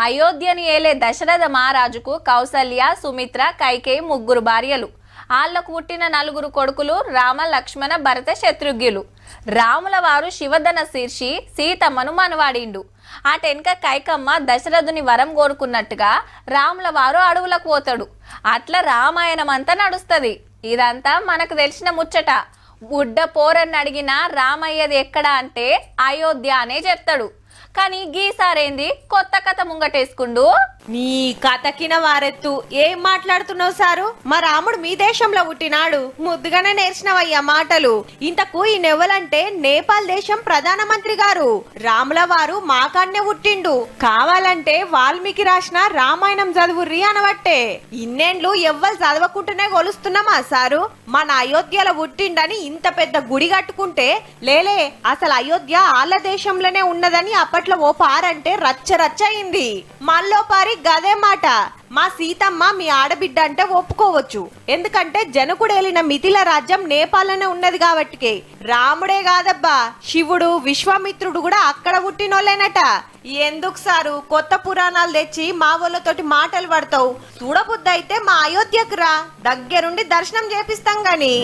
అయోధ్యని ఏలే దశరథ మహారాజుకు కౌసల్య, సుమిత్ర, కైకేయి ముగ్గురు భార్యలు. ఆళ్లకు పుట్టిన నలుగురు కొడుకులు రామ, లక్ష్మణ, భరత, శత్రుఘ్నులు. రాముల వారు శివధన శీర్షి సీతమ్మను మనవాడిండు. అటెనక కైకమ్మ దశరథుని వరం కోరుకున్నట్టుగా రాముల వారు అడవులకు పోతాడు. అట్లా రామాయణం అంతా నడుస్తుంది. ఇదంతా మనకు తెలిసిన ముచ్చట. బుడ్డ పోరన్ని అడిగిన రామయ్యది ఎక్కడ అంటే అయోధ్య అనే చెప్తాడు. కానీ గీసారేంది కొత్త కథ ముంగటేసుకుండు. నీ కథకిన వారెత్తు ఏం మాట్లాడుతున్నావు సారు? మా రాముడు మీ దేశంలో పుట్టినాడు. ముద్దుగానే నేర్చినవయ్యా మాటలు. ఇంతకు ఈ నెవ్వలంటే నేపాల్ దేశం ప్రధానమంత్రి గారు. రాముల వారు మాకాన్నే పుట్టిండు. కావాలంటే వాల్మీకి రాసిన రామాయణం చదువుర్రి అనబట్టే. ఇన్నేండ్లు ఎవ్వరు చదవకుంటూనే కొలుస్తున్నామా సారు? మన అయోధ్యలో పుట్టిండని ఇంత పెద్ద గుడి కట్టుకుంటే లేలే అసలు అయోధ్య ఆళ్ళ దేశంలోనే ఉన్నదని అప్పట్లో ఓ పారంటే రచ్చ రచ్చ అయింది. మళ్ళో పారి గదే మాట. మా సీతమ్మ మీ ఆడబిడ్డ అంటే ఒప్పుకోవచ్చు. ఎందుకంటే జనకుడు ఏలిన మిథిల రాజ్యం నేపాల్లోనే ఉన్నది కాబట్టికే. రాముడే కాదబ్బా, శివుడు, విశ్వామిత్రుడు కూడా అక్కడ పుట్టినోళ్ళేనట. ఎందుకు సారు కొత్త పురాణాలు తెచ్చి మా వాళ్ళతోటి మాటలు పడతావు? చూడబుద్ధి అయితే మా అయోధ్యకు రా, దగ్గరుండి దర్శనం చేపిస్తాం గాని.